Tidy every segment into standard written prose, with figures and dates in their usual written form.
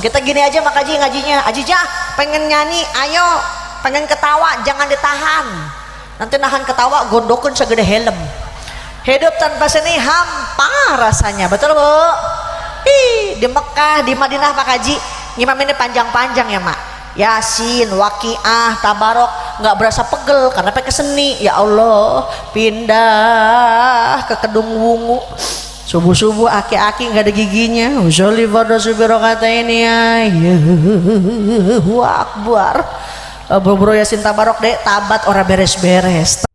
Kita gini aja Mak Haji ngajinya, Ajijah pengen nyanyi, ayo, pengen ketawa, jangan ditahan. Nanti nahan ketawa, gondokun segede helm. Hidup tanpa seni hampa rasanya, betul Bu? Di Mekah, di Madinah Pak Haji, ngimaminnya panjang-panjang ya Mak. Yasin, Waqiah, Tabarok, nggak berasa pegel karena pakai seni. Ya Allah, pindah ke Kedung Wungu. Subuh-subuh aki-aki nggak ada giginya. Usolli fardhu subirokata ini ya. Allahu Akbar. Bro Yasin Tabarok deh tabat ora beres-beres.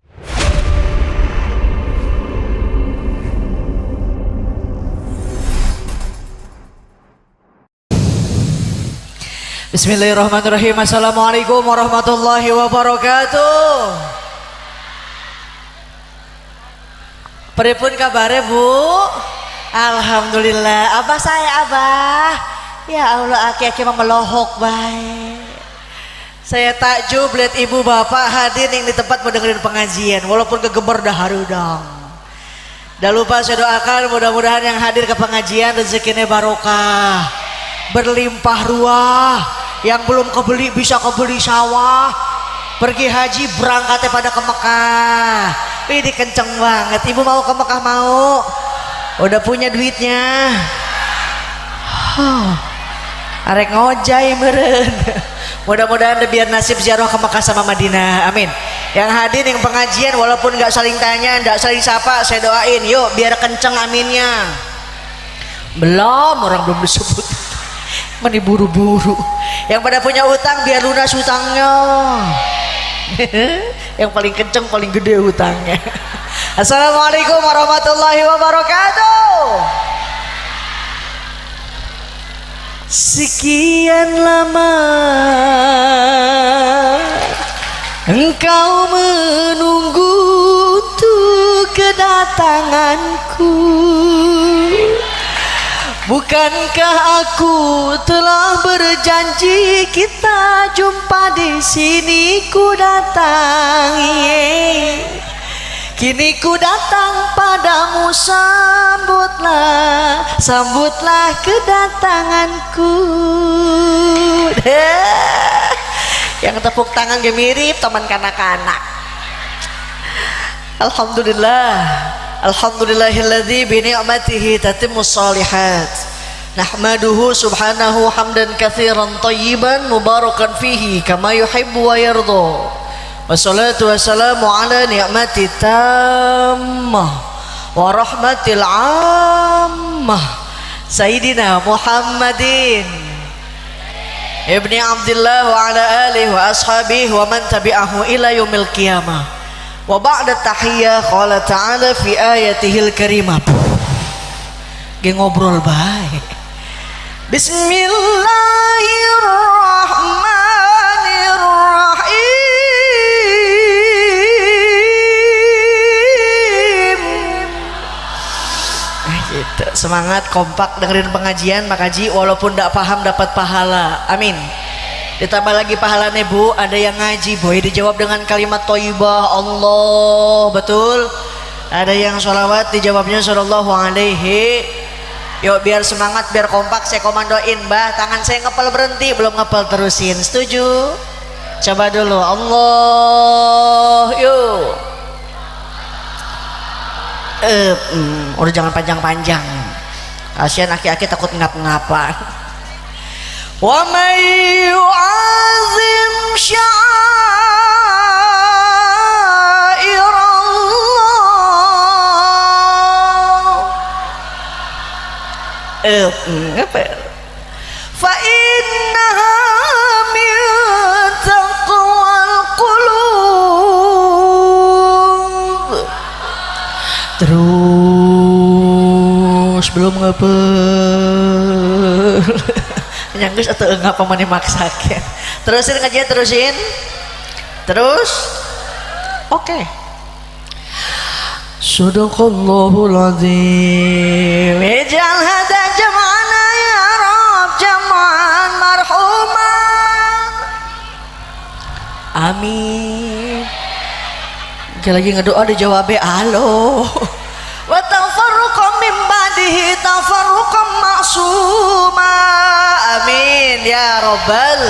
Bismillahirrahmanirrahim. Assalamualaikum warahmatullahi wabarakatuh. Pripun kabare Bu? Alhamdulillah. Abah saya Abah. Ya Allah aki-aki memelohok baik. Saya takjub lihat ibu bapak hadir yang di tempat mendengarin pengajian walaupun kegeber daharudang. Dah lupa saya doakan mudah-mudahan yang hadir ke pengajian rezekinya barokah, berlimpah ruah. Yang belum kebeli bisa kebeli sawah, pergi haji berangkatnya pada ke Mekah. Ini kenceng banget. Ibu mau ke Mekah mau? Udah punya duitnya? Arek ngojay meren. Mudah-mudahan biar nasib ziarah ke Mekah sama Madinah. Amin. Yang hadir yang pengajian walaupun nggak saling tanya, nggak saling sapa, saya doain. Yuk biar kenceng aminnya. Belum, orang belum disebut. Meni buru-buru. Yang pada punya utang biar lunas utangnya. Yang paling kenceng paling gede hutangnya. Assalamualaikum warahmatullahi wabarakatuh. Sekian lama engkau menunggu untuk kedatanganku. Bukankah aku telah berjanji kita jumpa di sini? Ku datang, kini ku datang padamu, sambutlah kedatanganku. Yang tepuk tangan ge mirip teman kanak-kanak. Alhamdulillah. Alhamdulillahilladzi bi ni'matihi tatimmus shalihat. Nahmaduhu subhanahu hamdan katsiran thayyiban mubarakan fihi kama yuhibbu wa yarda. Wassalatu wassalamu ala ni'mati tammah wa rahmatil ammah Sayyidina Muhammadin ibni Abdillah wa ala alihi wa ashabihi wa man tabi'ahu ila yaumil qiyamah. Wa ba'da tahiyyah qala ta'ala fi ayatihil karimah. Ge ngobrol baik. Bismillahirrahmanirrahim. Gitu. Semangat kompak dengerin pengajian Mak Haji walaupun tidak paham dapat pahala. Amin. Ditambah lagi pahalanya Bu, ada yang ngaji boy dijawab dengan kalimat thayyibah Allah, betul. Ada yang sholawat dijawabnya sallallahu alaihi. Yuk biar semangat, biar kompak saya komandoin Mbah, tangan saya ngepel berhenti, belum ngepel terusin. Setuju? Coba dulu Allah, yuk. Udah jangan panjang-panjang. Kasihan aki-aki takut ngap-ngapan. Wa may yu'azzim sya'airallah fa innaha min taqwal qulub. Terus belum ngepel nyanggus atau enggak pemani maksakan. Terusin ngajian, terusin terus. Oke. Sadaqallahul azim. Ij'al hada jam'ana ya Rabb jam'an marhuma. Amin. Lagi ngedoa dijawabnya alo. Wa tafarruqam min ba'dihi tafarruqam ma'suma. amin ya robbal.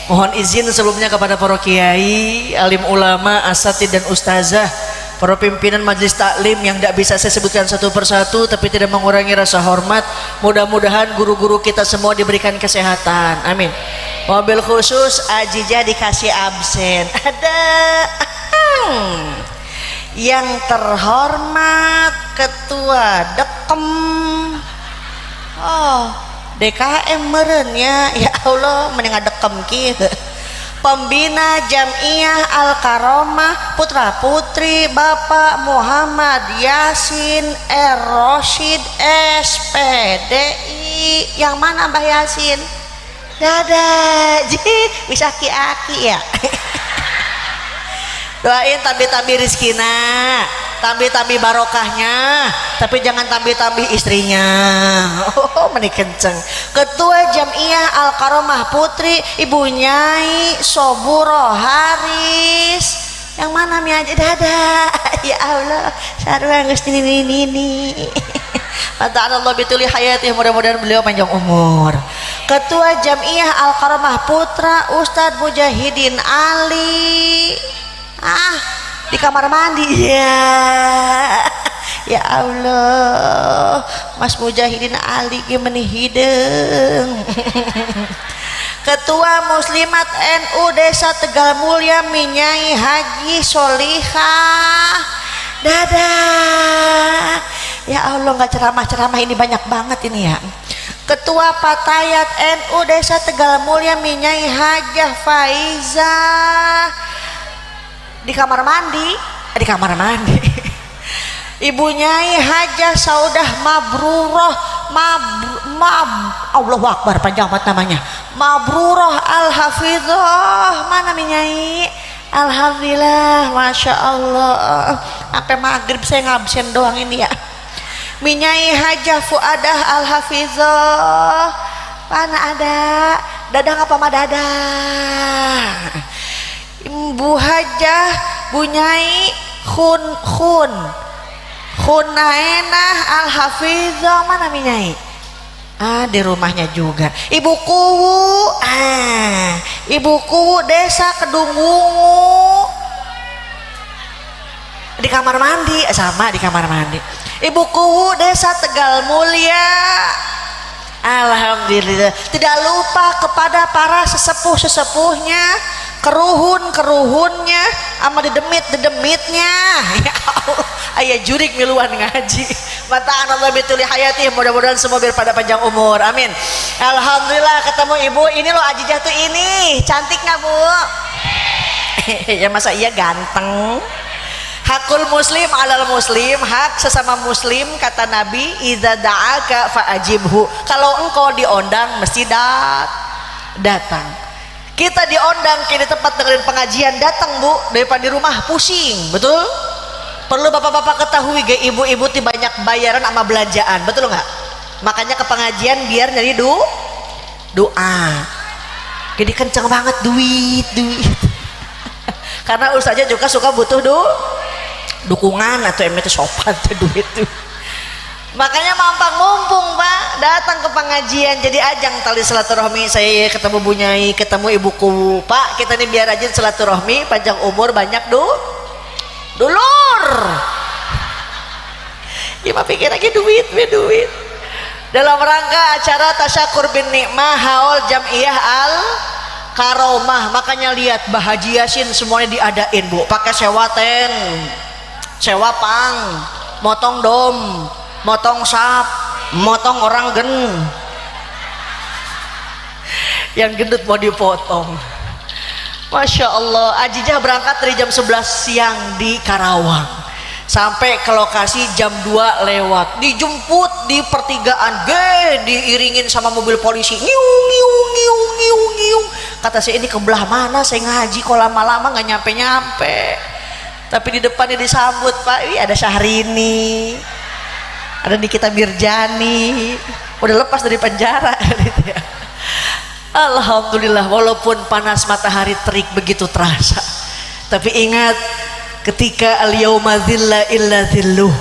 Mohon izin sebelumnya kepada para kiai, alim ulama, asatid dan ustazah, para pimpinan majelis taklim yang tidak bisa saya sebutkan satu persatu tapi tidak mengurangi rasa hormat. Mudah-mudahan guru-guru kita semua diberikan kesehatan, amin. Mobil khusus Ajijah dikasih absen. Ada yang terhormat Ketua Dekem DKM merenya, ya Allah mending dekem kieu. Pembina Jamiah Al-Karomah Putra Putri Bapak Muhammad Yasin Roshid SPDI. Yang mana Mbah Yasin? Dadah, bisa ki-aki ya. Doain tambi-tambi rizkina, tambi-tambi barokahnya, tapi jangan tambi-tambi istrinya. Meni kenceng. Ketua Jamiah Al-Karomah Putri Ibu Nyai Soburo Haris. Yang mana mi aja? Dadah. Ya Allah, sarua geus nini. Mata'ala bituli hayati, mudah-mudahan beliau panjang umur. Ketua Jamiah Al-Karomah Putra Ustadz Mujahidin Ali. Di kamar mandi ya. Ya Allah, Mas Mujahidin Ali gimana hidung. Ketua Muslimat NU Desa Tegal Mulia Minyai Haji Solihah. Dadah. Ya Allah, nggak ceramah-ceramah ini banyak banget ini ya. Ketua Patayat NU Desa Tegal Mulia Minyai Hajah Faiza. Di kamar mandi. Ibu Nyai Hajah Saudah Mabruroh Allahu Akbar, panjang banget namanya. Mabruroh Al-Hafidhah. Mana mi Nyai? Alhamdulillah, Masya Allah. Sampai maghrib saya ngabsen doang ini ya. Mi Nyai Hajah Fuadah Al-Hafidhah. Mana ada? Dadang apa mah dadah? Bu Hajah Bu Nyai Khunaenah Al-Hafizah. Mana mi Nyai? Di rumahnya juga. Ibu Kuwu Desa Kedungwungu. Di kamar mandi, sama di kamar mandi. Ibu Kuwu Desa Tegal Mulia. Alhamdulillah. Tidak lupa kepada para sesepuh-sesepuhnya, keruhun-keruhunnya, sama dedemitnya. Ya Allah, aya jurik miluan ngaji. Mata'an Allah bituli hayati, mudah-mudahan semua biar pada panjang umur, amin. Alhamdulillah ketemu ibu. Ini loh Ajijah tuh ini, cantik nggak Bu? Ya masa iya ganteng. Hakul muslim alal muslim, hak sesama muslim kata Nabi, idza da'aka fa'ajibhu. Kalau engkau diondang mesti datang. Kita diondang ke tempat dengerin pengajian, datang Bu, daripada di rumah pusing, betul? Perlu bapak-bapak ketahui ge, ibu-ibu ti banyak bayaran sama belanjaan, betul nggak? Makanya ke pengajian biar nyari doa. Jadi kenceng banget duit. Karena ustaznya juga suka butuh dukungan atau itu sopan tuh duit tuh. Makanya mampang mumpung Pak datang ke pengajian, jadi ajang tali silaturahmi. Saya ketemu Bu Nyai, ketemu ibuku. Pak, kita nih biar rajin silaturahmi, panjang umur, banyak dulur. Gimana pikir lagi duit. Dalam rangka acara tasyakur bin nikmah haul Jamiah Al Karomah, makanya lihat Bahaji Yasin semuanya diadain Bu, pakai sewa pang, motong dom, motong sap, motong orang yang gendut mau dipotong. Masya Allah. Ajijah berangkat dari jam 11 siang di Karawang sampai ke lokasi jam 2 lewat, dijemput di pertigaan diiringin sama mobil polisi, ngiung. Kata saya, ini kebelah mana saya ngaji kok lama-lama nggak nyampe. Tapi di depannya disambut Pak, ada Syahrini, ada Nikita Mirjani, udah lepas dari penjara gitu ya. Alhamdulillah, walaupun panas matahari terik begitu terasa, tapi ingat ketika al-yauma dzilla illa dzilluh,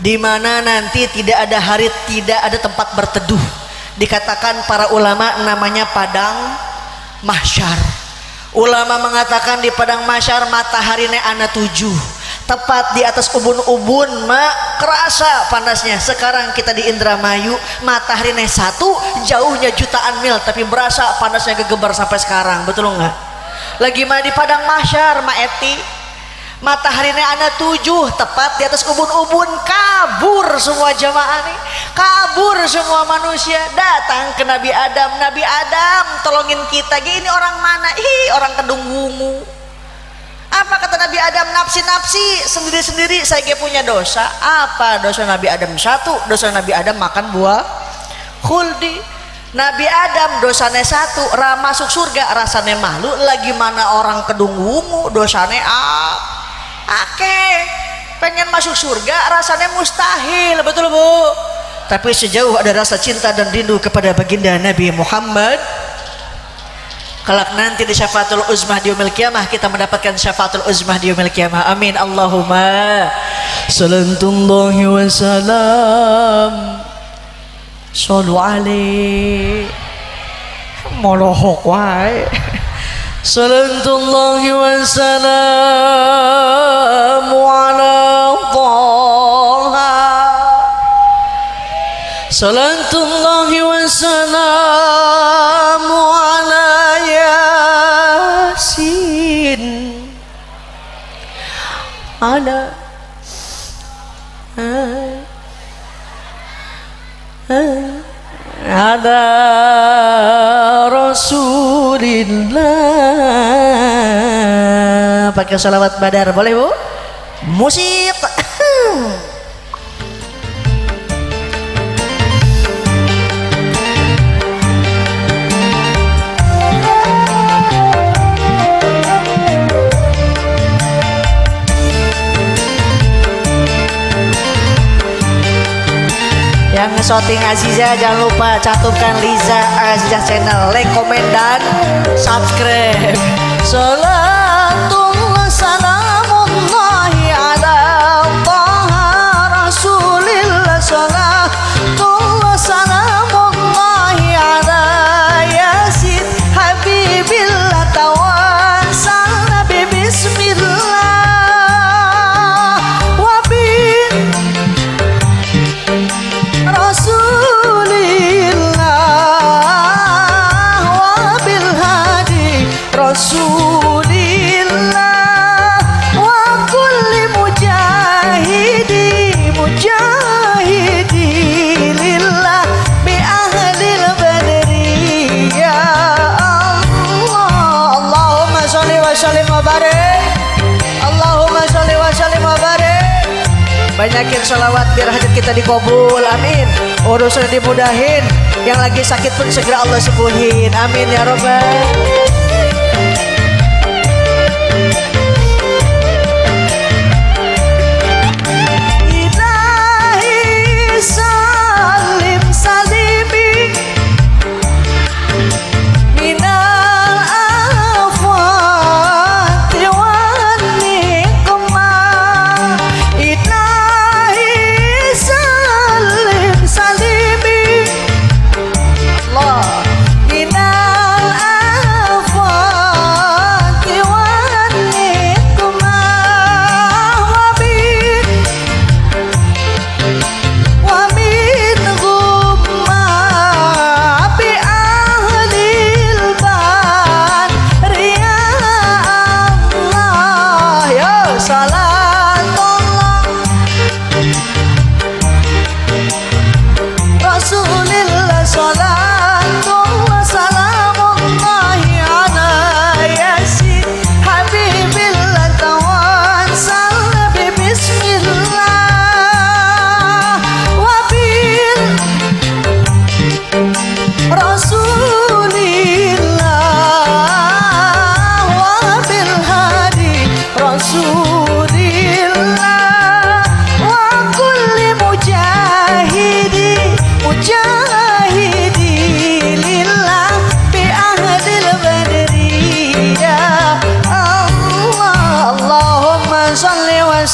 di mana nanti tidak ada hari, tidak ada tempat berteduh, Dikatakan para ulama namanya padang mahsyar. Ulama mengatakan di padang mahsyar mataharinya ana 7, tepat di atas ubun-ubun, kerasa panasnya. Sekarang kita di Indramayu mataharinya 1, jauhnya jutaan mil, tapi berasa panasnya gegebar sampai sekarang. Betul nggak? Lagi mana di padang mahsyar Ma Eti, mataharinya ana 7, tepat di atas ubun-ubun. Kabur semua jamaah nih, kabur semua manusia, datang ke Nabi Adam. Nabi Adam tolongin kita, ini orang mana? Orang Kedung Wungu. Apa kata Nabi Adam? Nafsi-nafsi, sendiri-sendiri, saya punya dosa. Apa dosa Nabi Adam? 1, dosa Nabi Adam makan buah khuldi. Nabi Adam dosanya 1, masuk surga rasanya malu. Lagi mana orang Kedung Wungu dosanya pengen masuk surga rasanya mustahil. Betul Bu? Tapi sejauh ada rasa cinta dan rindu kepada baginda Nabi Muhammad, kelak nanti di syafaatul uzmah di yaumil qiyamah kita mendapatkan syafaatul uzmah di yaumil qiyamah. Amin Allahumma sallallahu wa salam sallu alaihi molohok wae. Sallallahu wa salam ala Taha. Sallallahu wa salam ala Yasin. Ala ada Rasulillah. Pakai salawat badar boleh Bu? Musik. Yang nge-shooting Aziza jangan lupa cantumkan Liza Aziza channel, like, komen dan subscribe. Salatullah salamullahi ala Taha Rasulillah. Salatullah salamullahi ala Yasin Habibillah. Tawassalna bismillah Rasulillah wa kulli mujahidi lillah bi ahlil badri ya Allah. Allahumma sholli wa sallim wa barik. Allahumma sholli wa sallim wa barik. Banyakin sholawat biar hajat kita dikabul. Amin. Urusan dimudahin, yang lagi sakit pun segera Allah sembuhin. Amin ya Rabbal.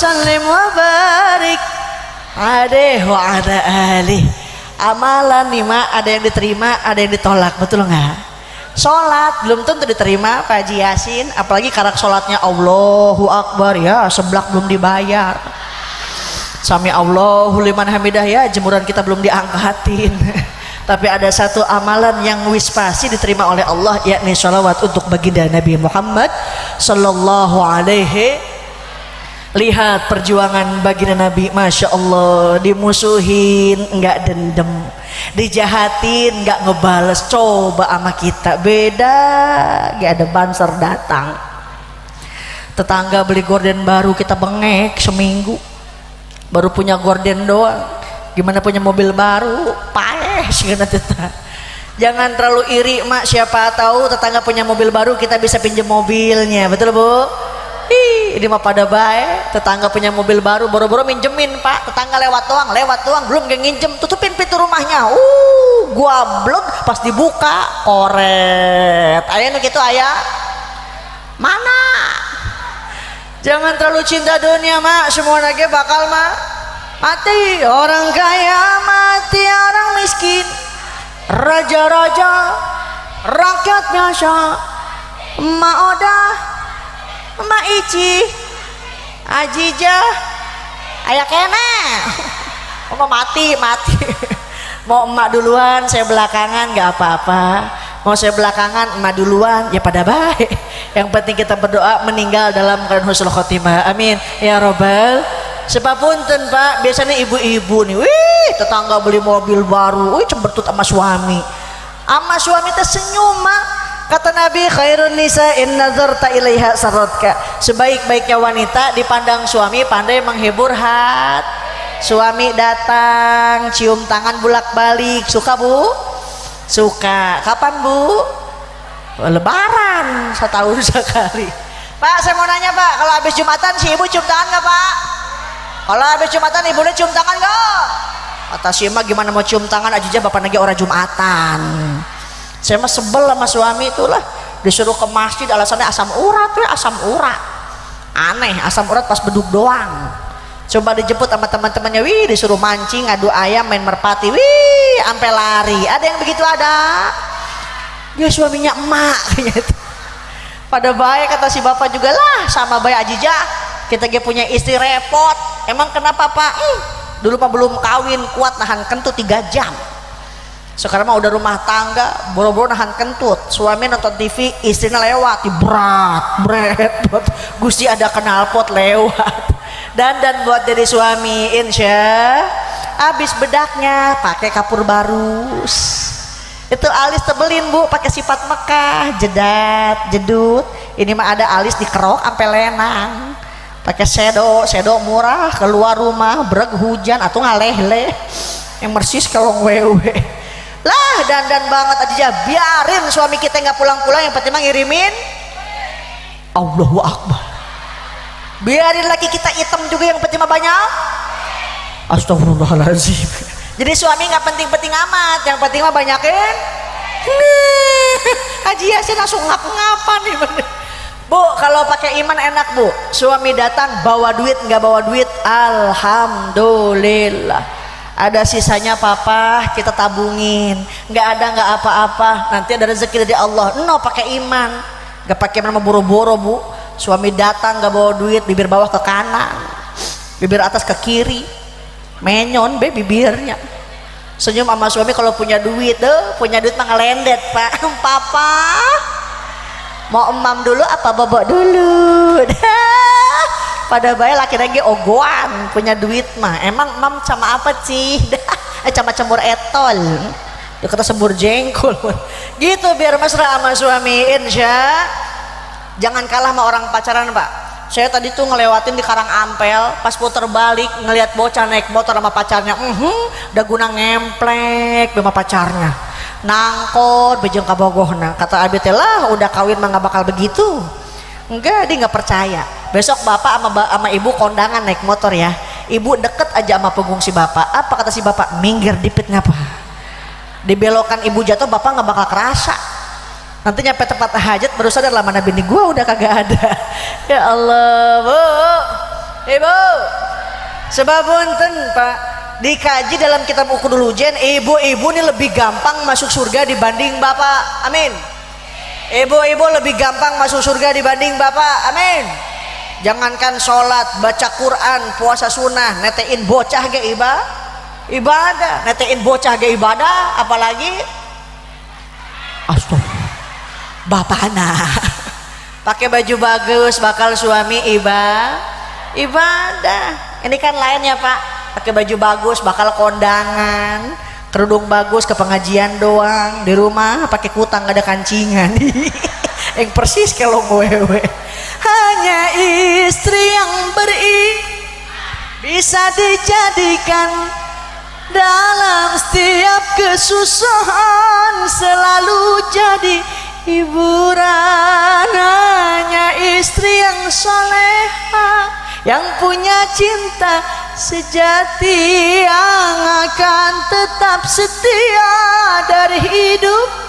sallim wa barik alaihi wa ala alihi amalan nih mak, ada yang diterima ada yang ditolak, betul nggak? Sholat belum tentu diterima Pak Haji Yasin, apalagi karak sholatnya Allahu Akbar ya seblak belum dibayar, sami Allahu liman hamidah ya jemuran kita belum diangkatin. Tapi ada satu amalan yang wis pasti diterima oleh Allah, yakni sholawat untuk baginda Nabi Muhammad sallallahu alaihi. Lihat perjuangan baginda Nabi, Masya Allah, dimusuhin enggak dendam, dijahatin enggak ngebales. Coba sama kita beda, enggak ada banser datang, tetangga beli gorden baru kita bengek seminggu, baru punya gorden doang, gimana punya mobil baru paeh sih. Jangan terlalu iri mak, siapa tahu tetangga punya mobil baru kita bisa pinjam mobilnya, betul bu? Ini mah pada baik, tetangga punya mobil baru boro-boro minjemin pak, tetangga lewat doang belum nginjem, tutupin pintu rumahnya, gua blok pas dibuka koret ayah gitu ayah mana. Jangan terlalu cinta dunia mak, semua lagi bakal mati, orang kaya mati orang miskin, raja-raja rakyat biasa, emak odah emak ici ajijah ayah kene mau mati mau emak duluan saya belakangan nggak apa-apa, mau saya belakangan emak duluan ya pada baik, yang penting kita berdoa meninggal dalam keadaan husnul khotimah, amin ya robbal. Sepapunten pak, biasanya ibu-ibu nih, wih tetangga beli mobil baru, wih cembertut sama suami tersenyum mak. Kata Nabi, khairun nisa in nazarta ilaiha sarotka, sebaik-baiknya wanita dipandang suami pandai menghibur hat. Suami datang cium tangan bulak-balik, suka bu? Suka. Kapan bu? Lebaran setahun sekali. Pak saya mau nanya pak, kalau habis Jumatan si ibu cium tangan nggak pak? Kalau habis Jumatan ibunya cium tangan nggak? Kata si emak gimana mau cium tangan aja bapak lagi orang Jumatan. Saya mah sebel sama suami itulah, disuruh ke masjid alasannya asam urat, asam urat aneh, asam urat pas beduk doang. Coba dijemput sama teman-temannya, wih disuruh mancing adu ayam main merpati, wih ampe lari, ada yang begitu ada. Dia suaminya emak gitu. Pada baik kata si bapak juga lah sama baik ajijah, kita punya istri repot. Emang kenapa pak? Dulu mah belum kawin kuat nahan kentut 3 jam, sekarang mah udah rumah tangga boro-boro nahan kentut, suami nonton TV istrinya lewat berat gusti ada knalpot lewat, dan buat jadi suami insya habis bedaknya pakai kapur barus, itu alis tebelin bu pakai sifat Mekah, jedat jedut, ini mah ada alis dikerok sampai lenang, pakai sedo murah, keluar rumah breg hujan atau ngaleh-leh yang mersis kalau wewe lah, dandan banget aja, biarin suami kita nggak pulang-pulang, yang penting ngirimin Allahu Akbar. Biarin lagi kita hitam juga, yang penting banyak astagfirullahaladzim. Jadi suami nggak penting-penting amat, yang penting mah banyakin Haji Yasin langsung ngap-ngapan nih bu. Kalau pakai iman enak bu, suami datang bawa duit nggak bawa duit alhamdulillah, ada sisanya papa kita tabungin, nggak ada nggak apa-apa, nanti ada rezeki dari Allah. No pakai iman, nggak pakai nama boro-boro bu. Suami datang nggak bawa duit, bibir bawah ke kanan, bibir atas ke kiri, menyon be bibirnya. Senyum sama suami kalau punya duit, punya duit mah ngelendet pak. Papa mau emam dulu apa bobok dulu? Pada bayi laki-laki ogoan punya duit mah, emang mam sama apa sih? Sama cembur etol, dia kata sembur jengkol gitu, biar mesra sama suami insya. Jangan kalah sama orang pacaran pak. Saya tadi tuh ngelewatin di Karang Ampel, pas puter balik ngelihat bocah naik motor sama pacarnya, udah guna ngemplek sama pacarnya, nangkot bejeng kabogohna. Kata abi teh lah udah kawin mah nggak bakal begitu. Enggak, dia nggak percaya. Besok bapak sama ibu kondangan naik motor ya, ibu deket aja sama punggung si bapak. Apa kata si bapak? Minggir dipit ngapa? Dibelokan ibu jatuh bapak nggak bakal kerasa. Nanti nyampe tempat hajat baru sadar lah mana bini gua udah kagak ada. Ya Allah bu, ibu sebabunten pak, dikaji dalam kitab Ukhdul Ujen, ibu-ibu ini lebih gampang masuk surga dibanding bapak. Amin. Ibu-ibu lebih gampang masuk surga dibanding bapak. Amin. Jangankan sholat, baca Quran, puasa sunnah, netein bocah ge ibadah, netein bocah ge ibadah, apalagi astagfirullah bapakna pakai baju bagus bakal suami ibadah. Ini kan lain ya Pak, pakai baju bagus bakal kondangan, kerudung bagus ke pengajian doang, di rumah pakai kutang gak ada kancingan. Yang persis kalau wewe. Hanya istri yang bisa dijadikan dalam setiap kesusahan, selalu jadi hiburan. Hanya istri yang soleha, yang punya cinta sejati, yang akan tetap setia dari hidup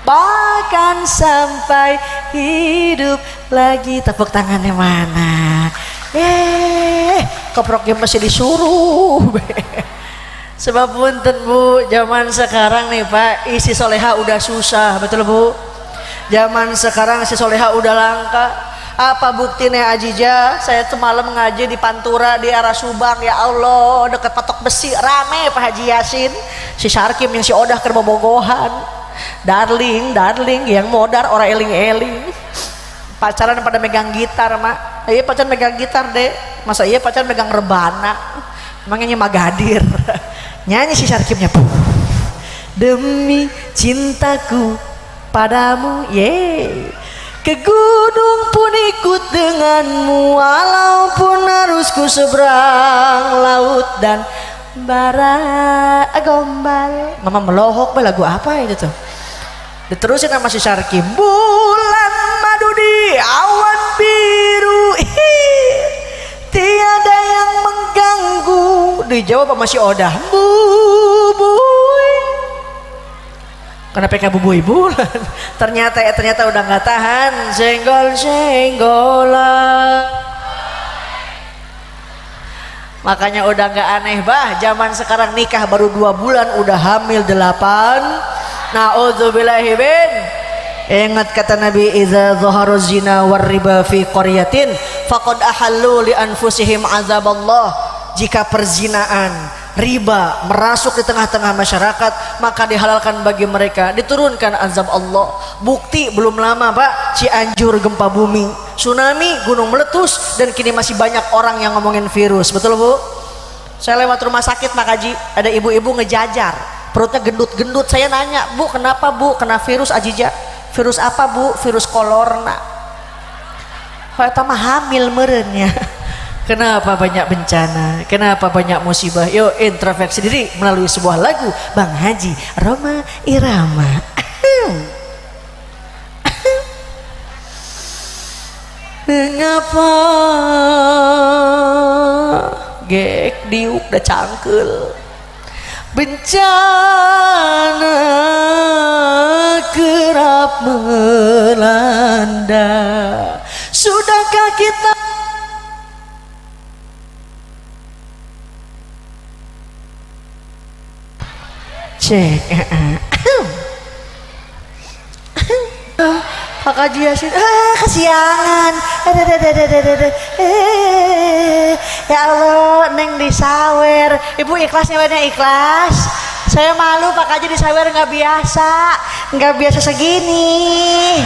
bahkan sampai hidup lagi. Tepuk tangannya mana? Koproknya masih disuruh. Sebab punten Bu, zaman sekarang nih Pak, isi soleha udah susah, betul Bu? Zaman sekarang isi soleha udah langka. Apa buktinya Ajija? Saya semalam ngaji di Pantura di arah Subang, ya Allah, dekat patok besi rame Pak Haji Yasin, si Sarkim yang si Odah keur bobogohan. Darling yang modar orang eling-eling. Pacaran pada megang gitar mak. Iya pacaran megang gitar deh. Masa iya pacaran megang rebana? Emangnya magadir. Nyanyi si Sarkimnya pun. Demi cintaku padamu, ke gunung pun ikut denganmu, walaupun harus ku seberang laut dan bara gombal. Mama melohok lagu apa itu tuh? Diterusin sama si Sarkim. Bulan madu di awan biru, tiada yang mengganggu. Dijawab sama si Odah, bubuy. Kenapa kayak bubuy bulan? Ternyata udah nggak tahan, senggol-senggolan. Makanya udah nggak aneh bah, zaman sekarang nikah baru 2 bulan udah hamil 8. Na'udzubillahi min. Ingat kata Nabi, idza dhahara zina war riba fi qaryatin faqad ahallu li anfusihim azaballah. Jika perzinaan, riba merasuk di tengah-tengah masyarakat, maka dihalalkan bagi mereka, diturunkan azab Allah. Bukti belum lama Pak, Cianjur gempa bumi, tsunami, gunung meletus, dan kini masih banyak orang yang ngomongin virus. Betul Bu? Saya lewat rumah sakit Pak Haji, ada ibu-ibu ngejajar, perutnya gendut-gendut. Saya nanya, Bu kenapa Bu? Kena virus Ajija. Virus apa Bu? Virus kolorna. Eta mah hamil merenya. Kenapa banyak bencana? Kenapa banyak musibah? Yuk introspeksi diri melalui sebuah lagu Bang Haji Roma Irama. Mengapa gek diuk da cangkel, bencana kerap melanda. Sudahkah kita cek Pak Haji Yasin, kesiangan. Ya Allah, Neng disawer. Ibu ikhlasnya bener ikhlas. Saya malu Pak Haji disawer, nggak biasa segini.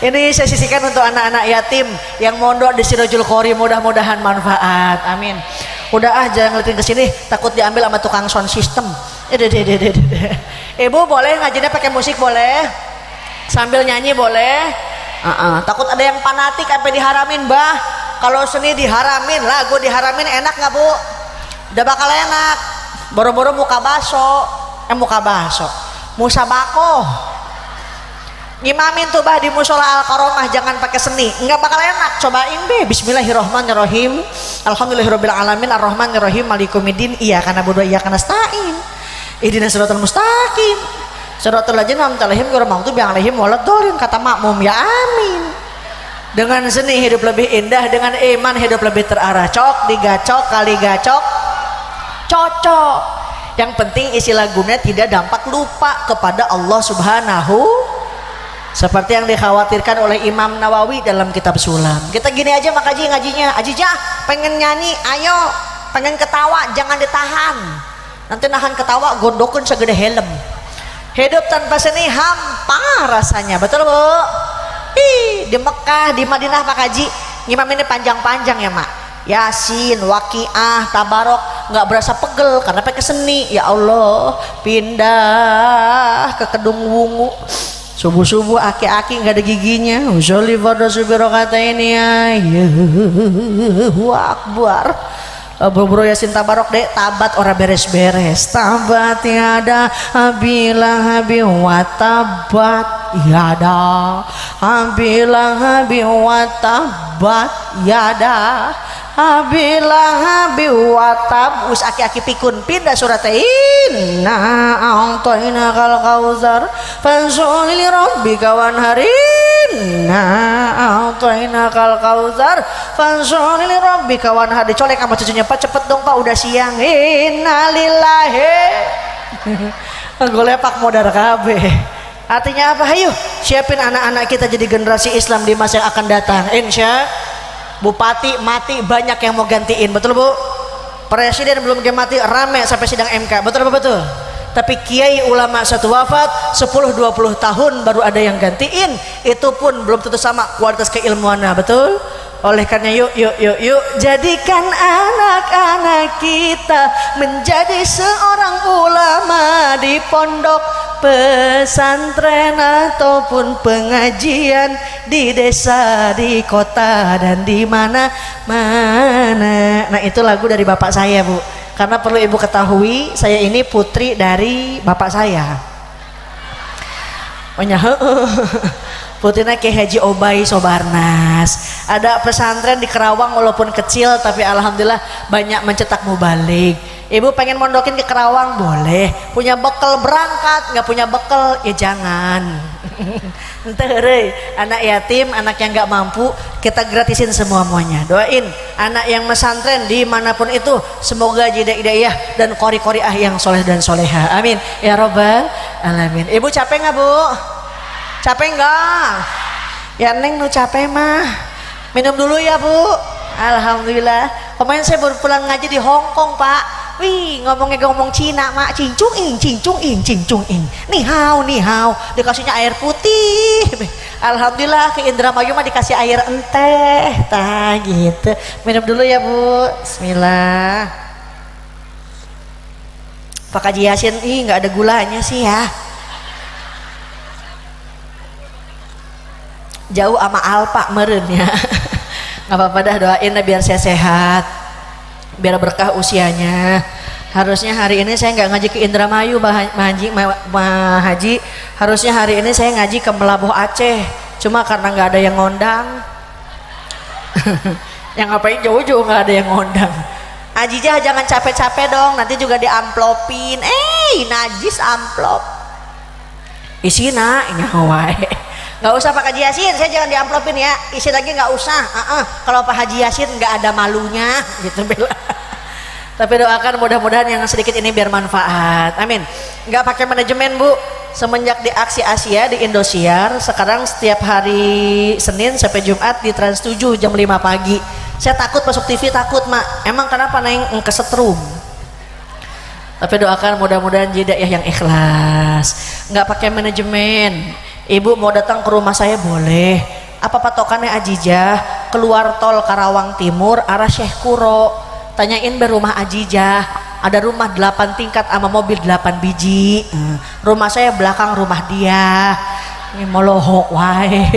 Ini saya sisihkan untuk anak-anak yatim yang mondok di Sirajul Qori, mudah-mudahan manfaat. Amin. Udah jangan ngeliatin ke sini, takut diambil sama tukang sound system. Ibu boleh ngajinya pakai musik boleh, sambil nyanyi boleh. Takut ada yang fanatik sampai diharamin bah. Kalau seni diharamin, lagu diharamin, enak nggak Bu? Udah bakal enak. Boro-boro muka baso, musabako. Ngimamin tuh bah di musola Al-Karomah, jangan pakai seni, nggak bakal enak. Cobain deh. Bismillahirrahmanirrahim. Alhamdulillahirabbil alamin arrahmanirrahim malikumiddin iyyaka na'budu wa iyyaka nasta'in ihdinas siratal mustaqim siratal ladzina an'amta 'alaihim ghairil maghdubi 'alaihim waladdallin. Kata makmum ya amin. Dengan seni hidup lebih indah, dengan iman hidup lebih terarah. Cok digacok kali gacok cocok. Yang penting isi lagunya tidak dampak lupa kepada Allah Subhanahu, seperti yang dikhawatirkan oleh Imam Nawawi dalam kitab Sulam. Kita gini aja Mak Haji ngajinya, Ajijah pengen nyanyi, ayo, pengen ketawa jangan ditahan, nanti nahan ketawa gondokun segede helm. Hidup tanpa seni hampa rasanya, betul Bu? Di Mekah, di Madinah Pak Haji ngimam ini panjang-panjang ya Mak, Yasin, Waqiah, Tabarok, nggak berasa pegel karena pakai seni. Ya Allah, pindah ke Kedung Wungu, subuh-subuh aki-aki nggak ada giginya, usolli fardhu subirokata ini, Allahu Akbar. Bro Yasin Tabarok dek, tabat ora beres-beres, tabat tiada bilang habi wa tabat yada, bilang habi wa tabat yada, bilang habi wa tab. Us aki-aki pikun pindah surat inna a'tayna kal kausar fansholli li rabbika wanharin, inna a'tayna kal kausar fansholli li rabbika wanhar. Dicolek sama cucunya, Pak cepet dong Pak udah siang. Innalillahi gue lepak modar kabeh. Artinya apa? Ayo siapin anak-anak kita jadi generasi Islam di masa yang akan datang. Insya Bupati mati banyak yang mau gantiin, betul Bu? Presiden belum dia mati rame sampai sidang MK, betul apa betul? Tapi kiai ulama satu wafat 10-20 tahun baru ada yang gantiin, itu pun belum tentu sama kualitas keilmuannya, betul? Oleh karena yuk jadikan anak-anak kita menjadi seorang ulama di pondok pesantren ataupun pengajian di desa, di kota dan di mana-mana. Nah itu lagu dari bapak saya Bu, karena perlu ibu ketahui saya ini putri dari bapak saya. Putrinya Kiai Haji Obai Sobarnas. Ada pesantren di Kerawang walaupun kecil tapi alhamdulillah banyak mencetak mubalik. Ibu pengen mondokin ke Kerawang boleh, punya bekal berangkat, nggak punya bekal ya jangan. Entere, anak yatim, anak yang nggak mampu kita gratisin semuanya. Doain anak yang pesantren dimanapun itu semoga hidayah dan qori-qoriah yang soleh dan soleha. Amin ya robbal alamin. Ibu capek nggak Bu? Capek enggak? Ya Neng nu capek mah minum dulu ya Bu. Alhamdulillah kemarin saya baru pulang ngaji di Hongkong Pak. Wih ngomong Cina mak, cincung ing ni hao dikasihnya air putih. Alhamdulillah ke Indramayu mah dikasih air enteh tah gitu. Minum dulu ya Bu. Bismillah. Pak Haji Yasin nggak ada gulanya sih ya. Jauh sama Alpa meren ya. Nggak apa-apa dah, doain biar saya sehat, biar berkah usianya. Harusnya hari ini saya nggak ngaji ke Indramayu Haji, harusnya hari ini saya ngaji ke Melabuh Aceh, cuma karena nggak ada yang ngondang. Yang ngapain jauh-jauh nggak ada yang ngondang. Ajijah jangan capek-capek dong, nanti juga diamplopin. Najis amplop isina nyawae. Nggak usah Pak Haji Yasin, saya jangan diamplopin ya, isi lagi nggak usah. Kalau Pak Haji Yasin nggak ada malunya gitu bela. Tapi doakan mudah-mudahan yang sedikit ini biar manfaat, amin. Nggak pakai manajemen Bu, semenjak di Aksi Asia di Indosiar, sekarang setiap hari Senin sampai Jumat di Trans 7 jam 5 pagi. Saya takut masuk TV, takut Mak, emang kenapa Neng kesetrum? Tapi doakan mudah-mudahan hidayah yang ikhlas, nggak pakai manajemen. Ibu mau datang ke rumah saya boleh. Apa patokannya Ajijah? Keluar tol Karawang Timur arah Syekh Kuro. Tanyain berumah Ajijah. Ada rumah 8 tingkat sama mobil 8 biji. Rumah saya belakang rumah dia. Ini molohok wae.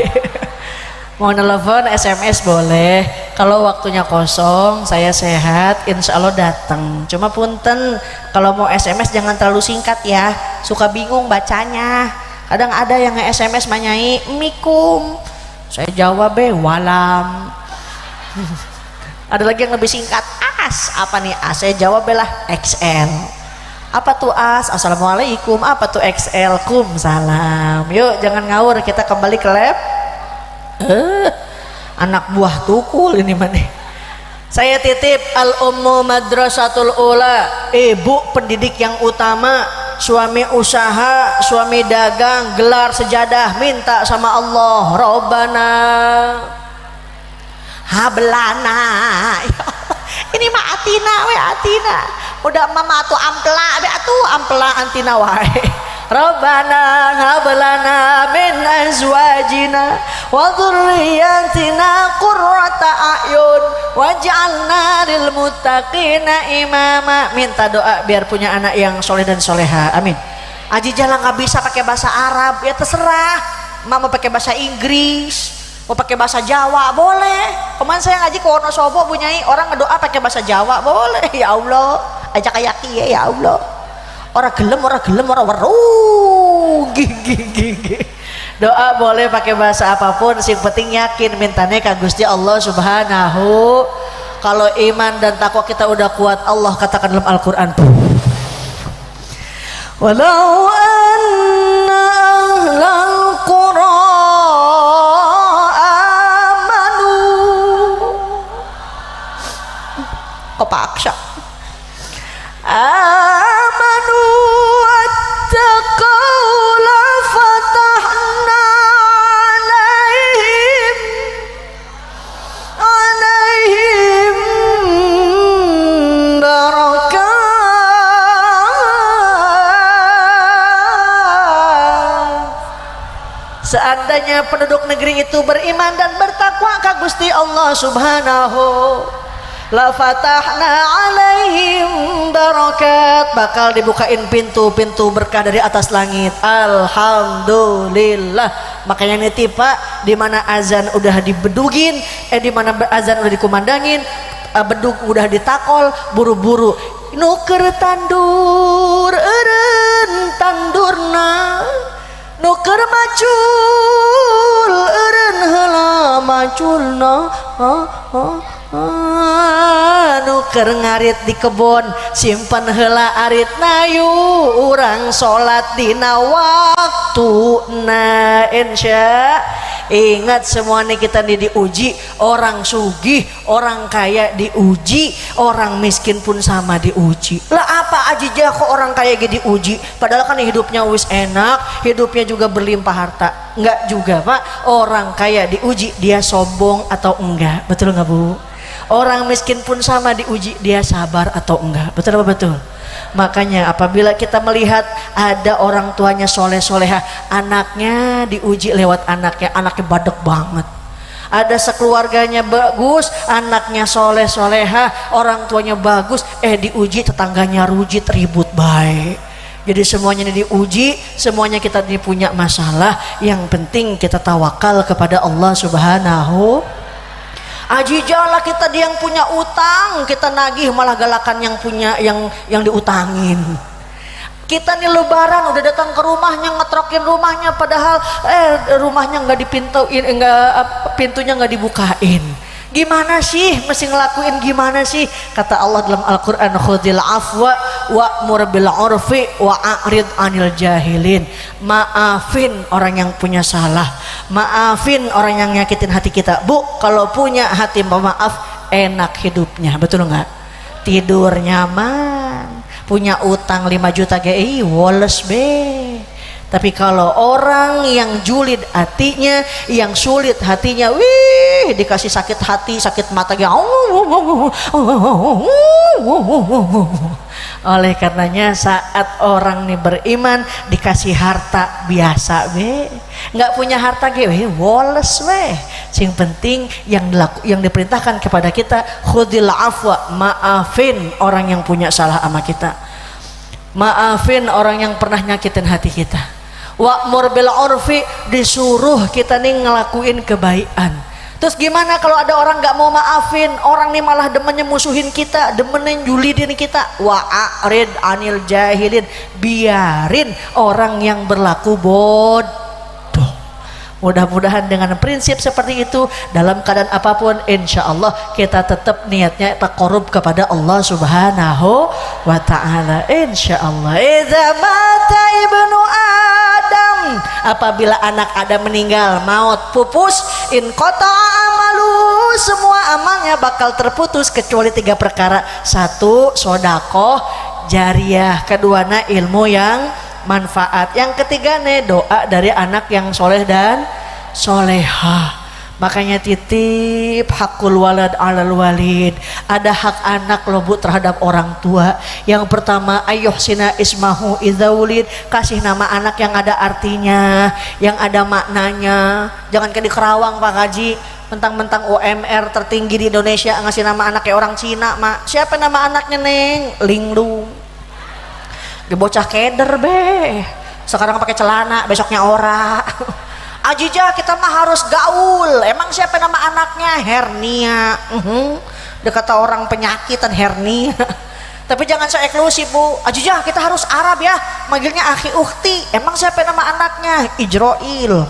Mau nelfon SMS boleh. Kalau waktunya kosong saya sehat insya Allah datang. Cuma punten kalau mau SMS jangan terlalu singkat ya, suka bingung bacanya. Kadang ada yang nge-SMS manyai mikum, saya jawab walam. Ada lagi yang lebih singkat, as apa nih as, saya jawab lah XL. Apa tuh as? Assalamualaikum. Apa tuh XL? Kum salam. Yuk jangan ngawur, kita kembali ke lab. Anak buah tukul ini mana? Saya titip Al-Ummu Madrasatul Ula, ibu pendidik yang utama, suami usaha, suami dagang, gelar sejadah, minta sama Allah, Robbana hablana. Ini mah atina we atina. Udah mama tuh ampela be atuh ampela antina wae. Rabbana hablana min azwajina wa dzurriyyatina qurrata a'yun waj'alna lil muttaqina imama. Minta doa biar punya anak yang soleh dan soleha. Amin. Aji jalan nggak bisa pakai bahasa Arab, ya terserah. Mama pakai bahasa Inggris, mau pakai bahasa Jawa boleh. Kemarin saya ngaji ke Wonosobo bunyai orang ngedoa pakai bahasa Jawa boleh. Ya Allah, ajak kayaki ya Allah. Orang gelem orang weruh gigi. Doa boleh pakai bahasa apapun, sing penting yakin mintanya ka Gusti Allah Subhanahu. Kalau iman dan takwa kita udah kuat, Allah katakan dalam Al-Qur'an, walau anna ahlal qura amanu, kok paksa amanu wattaqau la fatahna alaihim barakat. Seandainya penduduk negeri itu beriman dan bertakwa ka Gusti Allah Subhanahu, la fatahna alaihim barakat, bakal dibukain pintu-pintu berkah dari atas langit. Alhamdulillah. Makanya nitip Pak, di mana azan udah dibedugin, di mana azan udah dikumandangin, bedug udah ditakol, buru-buru nuker tandur eureun tandurna, nuker macul eureun heula maculna, nuker ngarit di kebon simpen heula arit nayu, urang salat dina waktuna. Insya ingat semuanya kita diuji, orang sugih, orang kaya diuji, orang miskin pun sama diuji. Lah apa aja kok orang kaya diuji, padahal kan hidupnya wis enak, hidupnya juga berlimpah harta. Enggak juga Pak, orang kaya diuji dia sombong atau enggak, betul nggak Bu? Orang miskin pun sama diuji, dia sabar atau enggak, betul apa betul? Makanya apabila kita melihat ada orang tuanya soleh soleha, anaknya diuji lewat anaknya badek banget. Ada sekeluarganya bagus, anaknya soleh soleha, orang tuanya bagus, diuji tetangganya rujit ribut baik. Jadi semuanya diuji, semuanya kita punya masalah. Yang penting kita tawakal kepada Allah Subhanahu. Aji jala kita dia yang punya utang, kita nagih malah galakan yang punya yang diutangin. Kita nih lebaran udah datang ke rumahnya, ngetrokin rumahnya, padahal rumahnya nggak dipintuin, pintunya nggak dibukain. Gimana sih mesti ngelakuin, gimana sih? Kata Allah dalam Al-Quran, khudil afwa wa'mur bil urfi wa'arid anil jahilin. Maafin orang yang punya salah, maafin orang yang nyakitin hati kita. Bu, kalau punya hati pemaaf, enak hidupnya, betul nggak? Tidur nyaman, punya utang 5 juta woles be. Tapi kalau orang yang julid hatinya, yang sulit hatinya, wih, dikasih sakit hati, sakit mata, oleh karenanya saat orang nih beriman dikasih harta biasa be, nggak punya harta woles weh. Yang penting yang diperintahkan kepada kita, khudil afwa, maafin orang yang punya salah sama kita, maafin orang yang pernah nyakitin hati kita. Wa'mur bil urfi, disuruh kita nih ngelakuin kebaikan. Terus gimana kalau ada orang nggak mau maafin, orang nih malah demennya musuhin kita, demennya julidin kita. Wa'arid anil jahilin, biarin orang yang berlaku bodoh. Mudah-mudahan dengan prinsip seperti itu, dalam keadaan apapun, insya Allah kita tetap niatnya taqarrub kepada Allah Subhanahu wa ta'ala. Insya Allah. Idza mata ibnu Adam, apabila anak Adam meninggal, maut, pupus, in qata amalu, semua amalnya bakal terputus kecuali 3 perkara. 1, sodakoh jariah. Kedua, ilmu yang manfaat. Yang ketiga doa dari anak yang soleh dan solehah. Makanya titip hakul walad alal walid. Ada hak anak loh Bu terhadap orang tua. Yang pertama, ayyuhsina ismahu idza wulid, kasih nama anak yang ada artinya, yang ada maknanya. Jangan kayak di Kerawang Pak Haji, mentang-mentang UMR tertinggi di Indonesia ngasih nama anak kayak orang Cina. Mak, siapa nama anaknya Neng? Linglung. Dia bocah keder be. Sekarang pakai celana, besoknya ora. Ajija, kita mah harus gaul. Emang siapa nama anaknya? Hernia. Dia kata orang penyakitan hernia. Tapi jangan so eksklusif Bu. Ajija, kita harus Arab ya, manggilnya akhi ukhti. Emang siapa nama anaknya? Ijroil.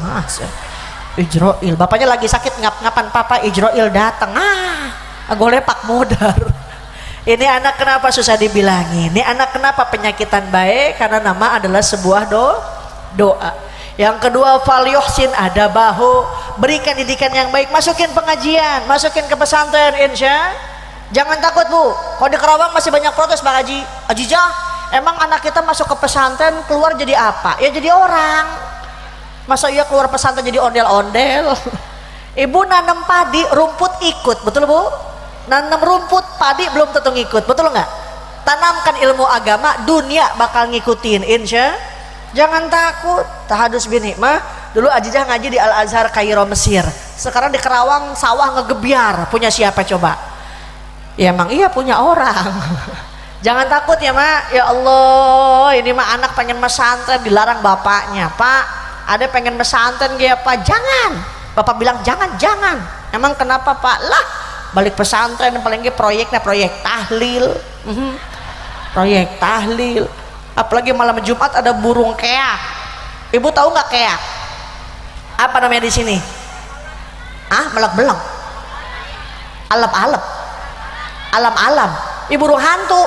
Ijroil. Bapaknya lagi sakit, ngap-ngapan papa Ijroil datang. Golepak modar. Ini anak kenapa susah dibilangin? Ini anak kenapa penyakitan baik? Karena nama adalah sebuah doa. Yang kedua, fal yuhsin adabahu, berikan didikan yang baik, masukin pengajian, masukin ke pesantren insya. Jangan takut Bu, kalau di Kerawang masih banyak protes Pak Haji. Ajijah, emang anak kita masuk ke pesantren keluar jadi apa? Ya jadi orang. Masa iya keluar pesantren jadi ondel-ondel? Ibu nanam padi, rumput ikut, betul Bu? Nanam rumput, padi belum tentu ngikut, betul nggak? Tanamkan ilmu agama, dunia bakal ngikutin insya. Jangan takut. Tahadus bin Hikmah dulu Ajijah ngaji di Al Azhar Kairo Mesir. Sekarang di Kerawang sawah ngegebiar. Punya siapa coba? Ya emang iya punya orang. Jangan takut ya Mak. Ya Allah, ini mah anak pengen pesantren dilarang bapaknya. Pak, ada pengen pesantren ya Pak? Jangan. Bapak bilang jangan. Emang kenapa Pak? Lah, balik pesantren paling proyeknya proyek tahlil. Proyek tahlil. Apalagi malam Jumat ada burung keak. Ibu tahu nggak keak? Apa namanya di sini? Melek-beleng. Alap-alap. Alam-alam. Ini burung hantu.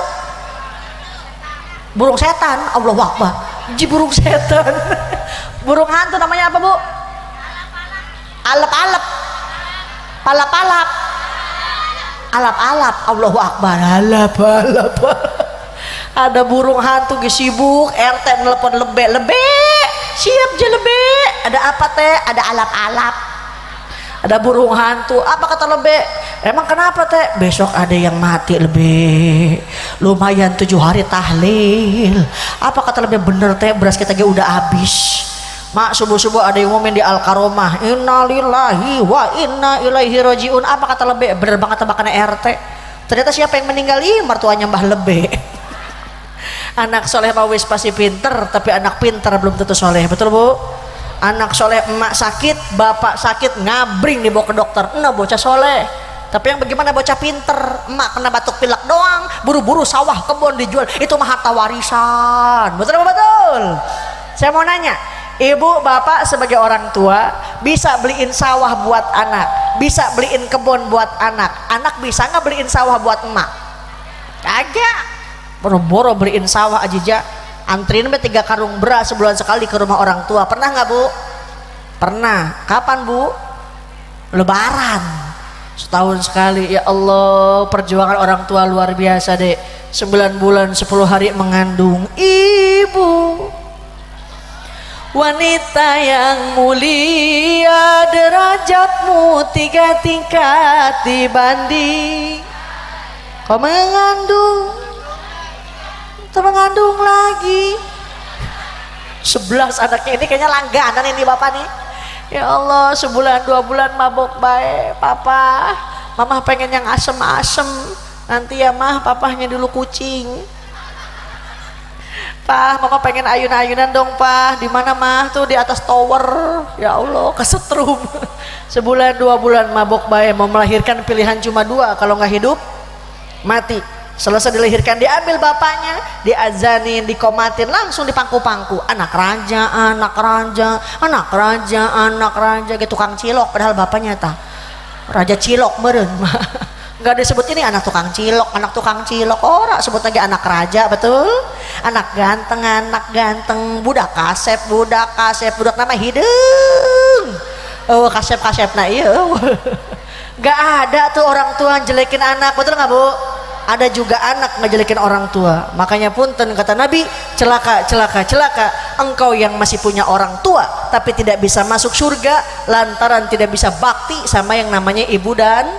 Burung setan. Allahu Akbar. Ji burung setan. Burung hantu namanya apa Bu? Alap-alap. Palap-palap. Alap-alap. Allahu Akbar. Alap-alap. Ada burung hantu sibuk RT nelpon lebe siap je lebe. Ada apa teh? Ada alap-alap. Ada burung hantu. Apa kata lebe? Emang kenapa teh? Besok ada yang mati lebe, lumayan 7 hari tahlil. Apa kata lebe? Bener teh, beras kita udah habis Mak. Subuh-subuh ada yang ngomong di Al-Karomah, innalillahi wa inna ilaihi rajiun. Apa kata lebe? Bener banget tebakannya RT. Ternyata siapa yang meninggal? Mertuanya Mbah Lebe. Anak soleh Pak wis pasti pinter, tapi anak pinter belum tentu soleh, betul Bu? Anak soleh emak sakit, bapak sakit, ngabring dibawa ke dokter, bocah soleh. Tapi yang bagaimana bocah pinter, emak kena batuk pilek doang, buru-buru sawah kebun dijual, itu mah harta warisan, betul betul? Saya mau nanya, ibu bapak sebagai orang tua bisa beliin sawah buat anak, bisa beliin kebun buat anak bisa nggak beliin sawah buat emak? Kagak. Boro-boro beliin sawah Ajijah, antriin 3 karung beras sebulan sekali ke rumah orang tua. Pernah nggak Bu? Pernah. Kapan Bu? Lebaran. Setahun sekali. Ya Allah, perjuangan orang tua luar biasa deh. 9 bulan 10 hari mengandung ibu, wanita yang mulia, derajatmu 3 tingkat dibanding kau mengandung lagi 11 anaknya. Ini kayaknya langganan ini bapak nih. Ya Allah, sebulan 2 bulan mabok baik papa. Mama pengen yang asem-asem. Nanti ya mah papahnya dulu kucing. Pak, mama pengen ayun-ayunan dong Pak. Di mana mah? Tuh di atas tower. Ya Allah, kesetrum. Sebulan 2 bulan mabok baik, mau melahirkan pilihan cuma 2, kalau nggak hidup mati. Selesai dilahirkan diambil bapaknya, diazanin, dikomatin, langsung dipangku-pangku. Anak raja, anak raja, anak raja, anak raja, gitu tukang cilok. Padahal bapaknya raja cilok meren. Nggak disebut ini anak tukang cilok, ora sebut lagi anak raja, betul? Anak ganteng, budak kasep, budak nama hidung. Oh kasep nah iya. Gak ada tuh orang tua jelekin anak, betul nggak Bu? Ada juga anak ngejelekin orang tua. Makanya punten kata Nabi, celaka, celaka, celaka engkau yang masih punya orang tua tapi tidak bisa masuk surga lantaran tidak bisa bakti sama yang namanya ibu dan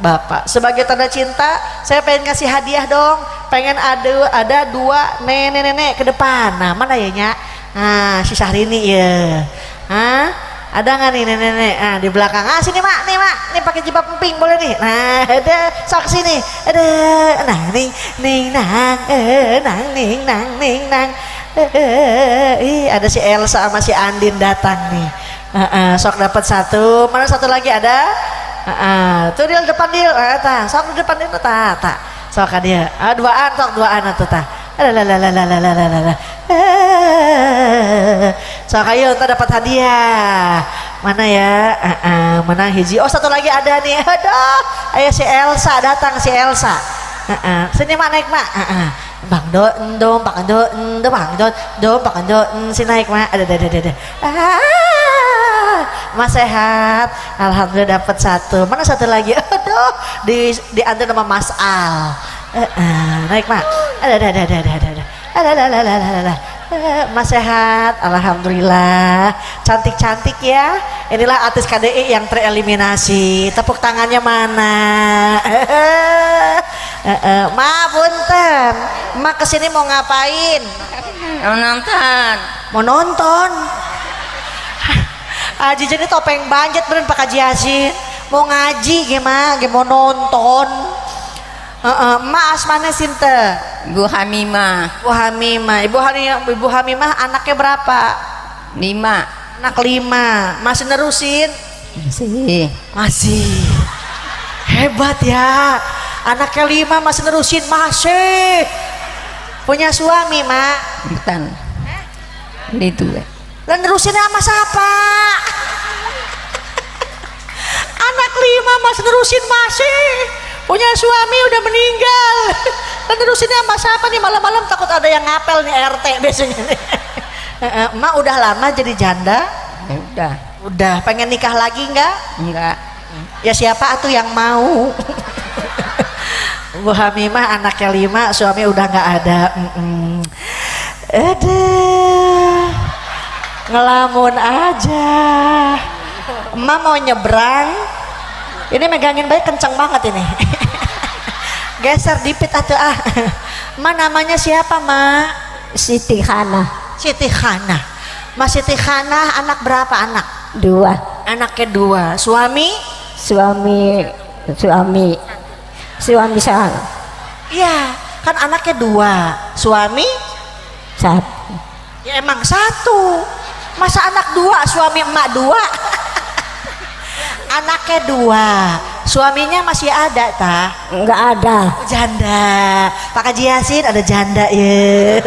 bapak. Sebagai tanda cinta, saya pengen ngasih hadiah dong. Pengen ada dua nenek-nenek ke depan. Nah, mana ya Nya? Nah, si Syahrini ya. Ada nggak nih nenek-nenek? Nah, di belakang. Sini mak, nih pakai jilbab pemping boleh nih. Nah, ada sok sini. Ada, nah, ning nang, nang. Ada si Elsa sama si Andin datang nih. Sok dapat satu. Mana satu lagi ada? Tuh dia depan dia. Sok di depan dia tak. Sok dia. Duaan tuh tah. So kayo kita dapat hadiah. Mana ya? Menang hiji. Oh, satu lagi ada nih. Aduh, ayo si Elsa datang, si Elsa. Sini mak naik mak. Bang do, Pak do, si naik mak. Ada. Mas sehat. Alhamdulillah dapat satu. Mana satu lagi? Aduh, diantar nama Mas Al. Naik mak. Ada. Mas sehat, alhamdulillah, cantik ya. Inilah artis KDI yang tereliminasi. Tepuk tangannya mana? Ma punten, ma kesini mau ngapain? Mau nonton. Aji jadi topeng banjet bener Pak Haji Yasin. Mau ngaji gimana? Mau nonton. Ma asmane sinten? Bu Hamimah. Ibu Hamimah anaknya berapa? 5. Anak 5. Masih nerusin? Masih. Hebat ya. Anaknya 5 masih nerusin, masih. Punya suami, Mak? Bukan. Itu. Lah nerusinnya sama siapa? Anak 5 masih nerusin, masih. Punya suami udah meninggal. Dan terusinnya sama siapa nih? Malam-malam takut ada yang ngapel nih RT biasanya nih. Emak udah lama jadi janda? Ya, udah. Pengen nikah lagi nggak? Enggak. Ya siapa atuh yang mau? Bu Hamimah anaknya 5, suami udah nggak ada. Ngelamun aja. Emak mau nyebrang. Ini megangin baik kenceng banget ini. Geser dipit atuh Ma namanya siapa Ma? Siti Khana. Mas Siti Khana anak berapa anak? 2. Anaknya 2. Suami sana. Iya kan anaknya 2. Suami 1. ya emang 1. Masa anak 2 suami emak 2? Anaknya 2, suaminya masih ada tah? Enggak ada. Janda. Pak Haji Yasin ada janda ya.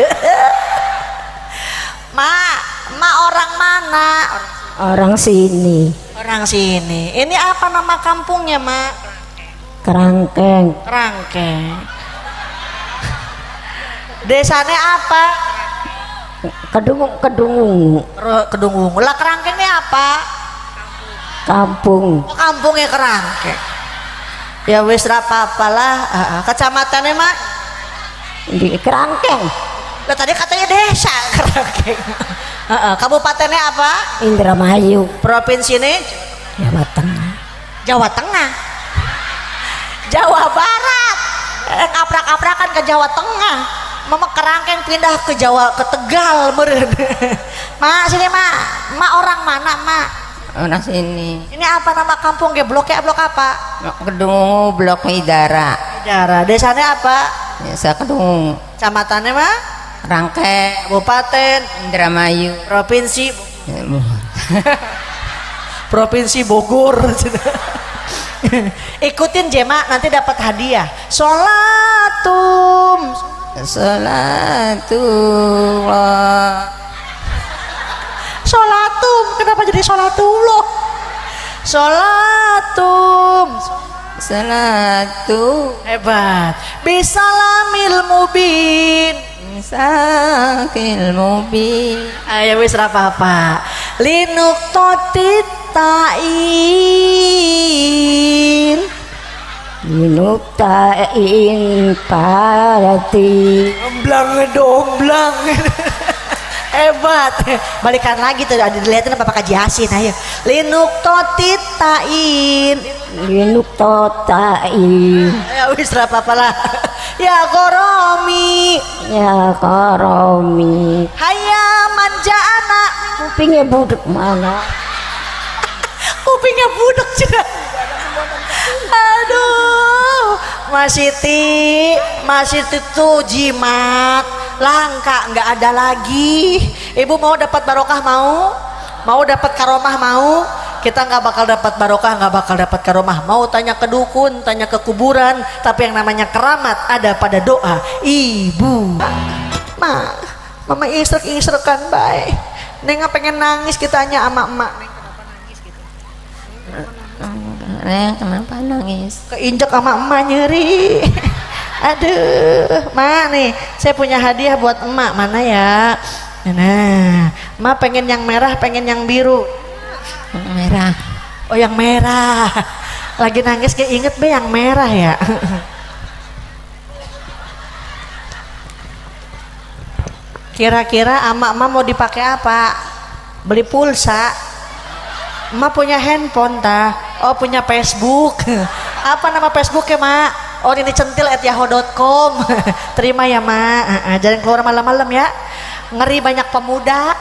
Ma orang mana? Orang sini. Ini apa nama kampungnya Ma? Kerangkeng. Desanya apa? Kedungung. Lah Kerangkengnya apa? Kampungnya Kerangkeng. Ya wis ra apa-apalah. Kecamatannya Mak? Di Kerangkeng. Lah tadi katanya desa Kerangkeng. Kabupatennya apa? Indramayu. Provinsi ini? Jawa Tengah. Jawa Barat. Kaprak-kaprakan ke Jawa Tengah. Mama Kerangkeng pindah ke Jawa, ke Tegal meureun. Ma sini Ma orang mana Ma? Orang sini. Ini apa nama kampung ge? Blok apa? Kedungu, Blok Idara. Desanya apa? Desa Kedungu. Kecamatannya mah? Rangkeng. Kabupaten Indramayu. Provinsi Bogor. Ikutin Jema nanti dapat hadiah. Sholatum. Sholatum, kenapa jadi sholatullah? Sholatum. Hebat. Bisalamil mubin. Ayo wis ra apa-apa. Linuk totit tain Linuktain parati. Domblang domblang. Hebat. Balikan lagi tuh, ada dilihatin apa Pak Haji Yasin. Ayo. Linuktotitain. Linuktotain. Ya wis ra apa-apa lah. Ya koromi. Ya karomi. Hayya manja anak. Kupingnya budek mana? Kupingnya budek juga. Aduh, Mas Siti tuh jimat langka, nggak ada lagi. Ibu mau dapat barokah, mau dapat karomah, mau. Kita nggak bakal dapat barokah, nggak bakal dapat karomah. Mau tanya ke dukun, tanya ke kuburan, tapi yang namanya keramat ada pada doa ibu. Mama isrek-isrekan baik. Neng pengen nangis, kita tanya sama emak. Neng kenapa nangis? Keinjak sama emak nyeri. Aduh, Ma nih, saya punya hadiah buat emak. Mana ya? Nah, emak pengen yang merah, pengen yang biru. Merah. Oh, yang merah. Lagi nangis kayak inget be yang merah ya. Kira-kira emak mau dipakai apa? Beli pulsa. Emak punya handphone tah. Oh, punya Facebook. Apa nama Facebooknya, Mak? Oh, ini centil@yahoo.com. Terima ya, Mak. Jangan keluar malam-malam ya. Ngeri banyak pemuda.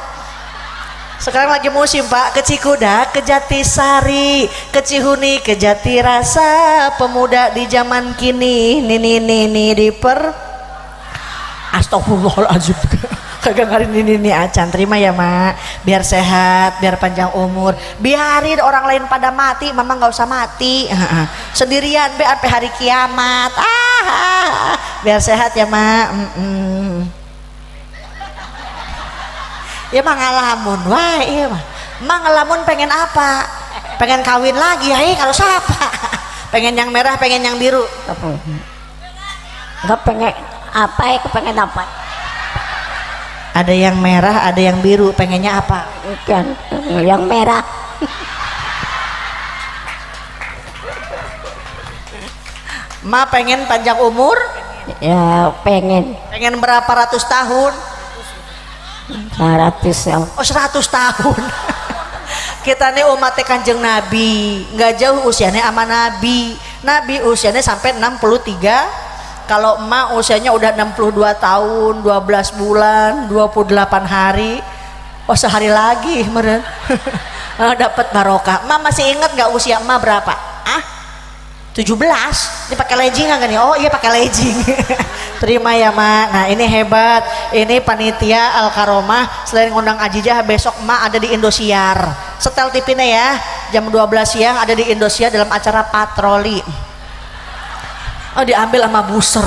Sekarang lagi musim, Pak, ke Cikuda, ke Jatisari, ke Cihuni, ke Jatirasa. Pemuda di zaman kini nih diper. Astagfirullahaladzim. Kagak ngarin ini acan. Terima ya, Mak. Biar sehat, biar panjang umur. Biarin orang lain pada mati, Mama nggak usah mati. Sendirian be sampai hari kiamat. Biar sehat ya, Mak. Ya mah ngalamun, wah iya mah. Emang ngalamun pengen apa? Pengen kawin lagi, ya kalau siapa? Pengen yang merah, pengen yang biru. Enggak pengen apa ya, kepengen apa? Ada yang merah, ada yang biru. Pengennya apa? Bukan yang merah. Ma pengen panjang umur? Ya pengen. Pengen berapa ratus tahun? 100 ya. Oh 100 tahun. Kita nih umat Kanjeng Nabi, nggak jauh usianya sama Nabi. Nabi usianya sampai 63. Kalau emak usianya udah 62 tahun, 12 bulan, 28 hari. Oh sehari lagi meren. Dapat barokah. Emak masih ingat nggak usia emak berapa? 17. Ini pakai legging nggak nih? Oh iya pakai legging. Terima ya, Mak. Nah ini hebat. Ini panitia Al Karomah selain ngundang Ajijah, besok Mak ada di Indosiar. Setel TV-nya ya. Jam 12 siang ada di Indosiar dalam acara patroli. Oh diambil sama buser.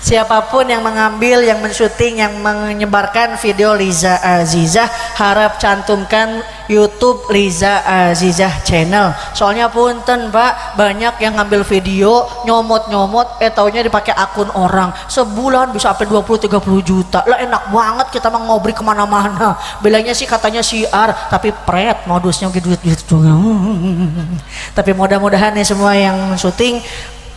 Siapapun yang mengambil, yang mensyuting, yang menyebarkan video Liza Azizah, harap cantumkan YouTube Liza Azizah channel. Soalnya punten Pak, banyak yang ngambil video nyomot-nyomot, taunya dipakai akun orang. Sebulan bisa sampai 20-30 juta. Lah enak banget kita mau ngobri kemana-mana. Bilangnya sih katanya siar, tapi pret modusnya gitu. Tapi mudah-mudahan nih semua yang syuting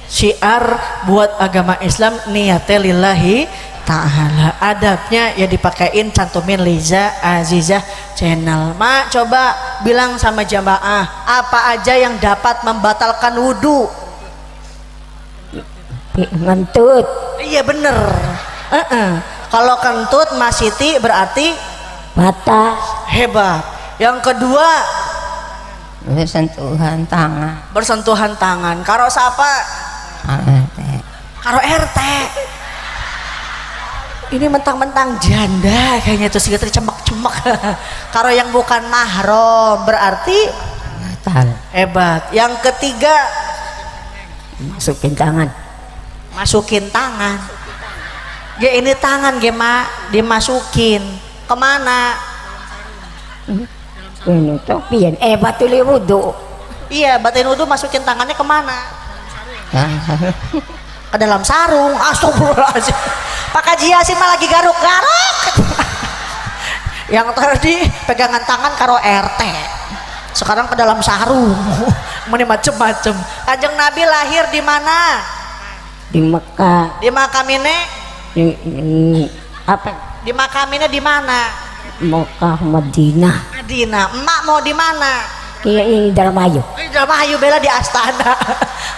syiar buat agama Islam, niatnya lillahi ta'ala. Adabnya ya dipakein, cantumin Liza Azizah channel. Mak coba bilang sama jamaah apa aja yang dapat membatalkan wudhu. Ngentut. Iya bener. Kalau kentut Mas Siti berarti Batas. hebat. Yang kedua Bersentuhan tangan. bersentuhan tangan. Karo siapa? Karo RT. Ini mentang-mentang janda kayaknya tuh sih cemek-cemek. Karo yang bukan mahram berarti Batal. hebat. Yang ketiga Masukin tangan. masukin tangan. Ya ini tangan gema dimasukin kemana? Ini topian. Batul wudu. Iya batin wudhu masukin tangannya kemana? Ke dalam sarung. Astagfirullahaladzim. Pak Haji Yasin mah lagi garuk-garuk. Yang tadi pegangan tangan karo RT, sekarang ke dalam sarung. Meni macem-macem. Kanjeng Nabi lahir di mana? Di Mekah. Di makam ini? Apa? Di makam ini di mana? Mekah Madinah. Madinah. Emak mau di mana? Ini Indramayu. Indramayu bela di Astana.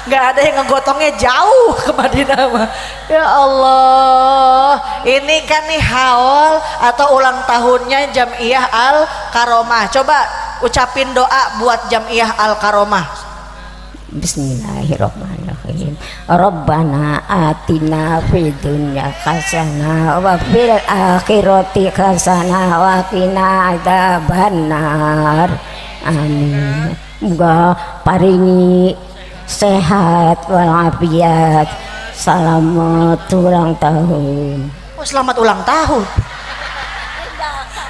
Nggak ada yang ngegotongnya jauh ke Madinah mah. Ya Allah, ini kan nih haul atau ulang tahunnya Jam'iyah Al Karomah. Coba ucapin doa buat Jam'iyah Al Karomah. Bismillahirrahmanirrahim. Rabbana atina fid dunya hasanah wa fil akhirati hasanah wa qina adzabannar. Amin. Muga paringi sehat walafiat. Selamat ulang tahun. Oh, selamat ulang tahun.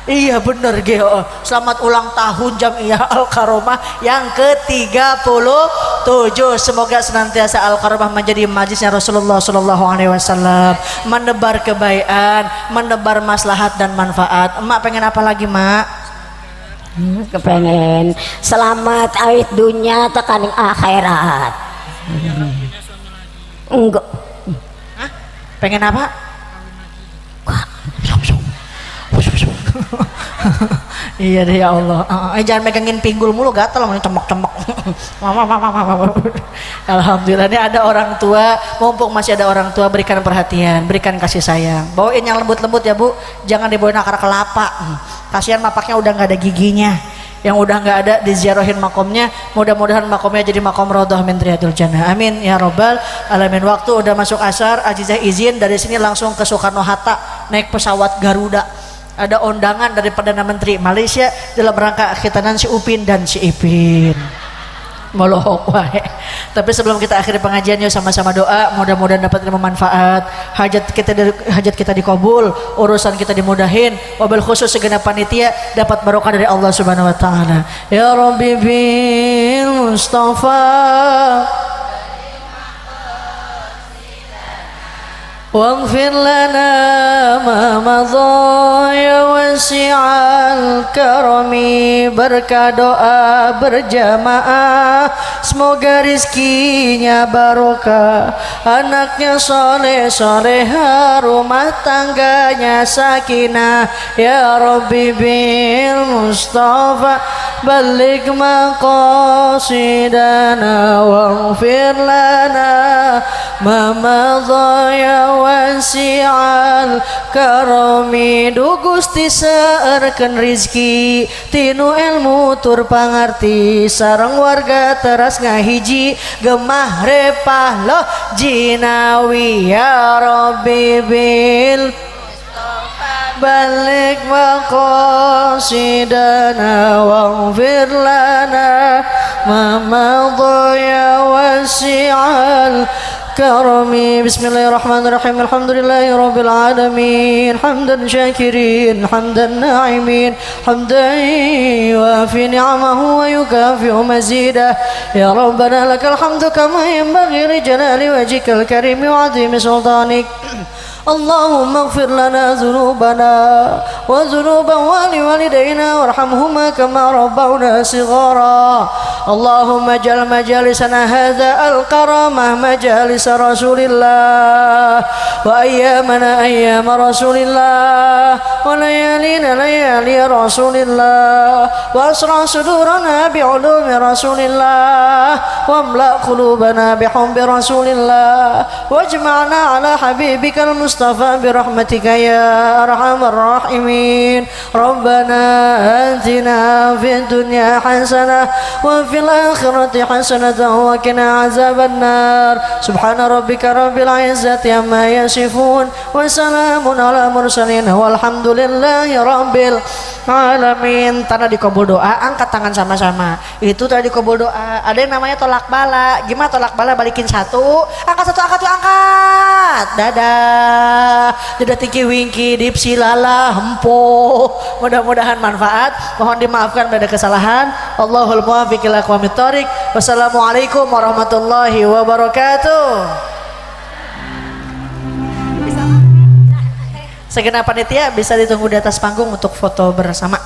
Iya bener Geo. Selamat ulang tahun Jam'iyah Al Karomah yang ke-37. Semoga senantiasa Al Karomah menjadi majlisnya Rasulullah SAW, menebar kebaikan, menebar maslahat dan manfaat. Emak pengen apa lagi, Mak? Kepengen selamat awit dunia tekaning akhirat. Enggak. Hah? Pengen apa? Iya deh ya Allah. Jangan megangin pinggul mulu, gatel mau cemek-cemek. Alhamdulillah ini ada orang tua, mumpung masih ada orang tua, berikan perhatian, berikan kasih sayang. Bawain yang lembut-lembut ya Bu, jangan dibawain akar kelapa. Kasihan mapaknya udah nggak ada giginya. Yang udah nggak ada diziarahin makomnya, mudah-mudahan makomnya jadi makom raudhah min riyadil jannah. Amin ya robbal alamin. Waktu udah masuk asar, Ajizah izin dari sini langsung ke Soekarno Hatta naik pesawat Garuda. Ada undangan dari Perdana Menteri Malaysia dalam rangka khitanan si Upin dan si Ipin. Melohok wae. Tapi sebelum kita akhiri pengajian, yuk sama-sama doa, mudah-mudahan dapat ilmu manfaat, hajat kita dikabul, urusan kita dimudahin, wabil khusus segenap panitia dapat barokah dari Allah Subhanahu wa taala. Ya Rabbi bil Mustafa waghfir lana ma madha ya wasi'al karami. Berkah doa berjamaah, semoga rizkinya barokah, anaknya soleh soleha, rumah tangganya sakinah. Ya Rabbi bil Mustafa balik maqasidana waghfir lana ma madha ya wasi'al karami. Du Gusti seerkeun rizki tinu ilmu tur pangarti, sareng warga teras ngahiji gemah repah loh jinawi. Ya Rabbi bil balik maqasidana waghfir lana ma madha ya wasi'al كرمي. بسم الله الرحمن الرحيم. الحمد لله رب العالمين، حمدا شاكرين حمدا ناعمين، حمدا يوافي نعمه ويكافئ مزيده. يا ربنا لك الحمد كما ينبغي لجلال وجهك الكريم وعظيم سلطانك. اللهم اغفر لنا ذنوبنا وذنوب والدينا وارحمهما كما ربونا صغارا. اللهم اجعل مجالسنا هذا الكرامة مجالس رسول الله، وأيامنا أيام رسول الله، وليالينا ليالي رسول الله، وأسرع صدورنا بعلوم رسول الله، واملأ قلوبنا بحب رسول الله، واجمعنا على حبيبك المصطفى برحمتك يا أرحم الراحمين. ربنا آتنا في الدنيا حسنة وفي الآخرة حسنة وقنا عذاب النار. سبحان ربك رب العزة عما يصفون وسلام على المرسلين والحمد لله رب العالمين. Tanah dikabul doa, angkat tangan sama-sama. Itu tadi dikabul doa. Ada yang namanya tolak bala. Gimana tolak bala? Balikin satu, angkat satu, angkat tuh, angkat. Dadah, dadah tinggi wingki, dipsi lala, hempo. Mudah-mudahan manfaat. Mohon dimaafkan pada kesalahan. Allahul muwaffiq ila aqwamit thoriq. Wassalamualaikum warahmatullahi wabarakatuh. Segenap panitia bisa ditunggu di atas panggung untuk foto bersama.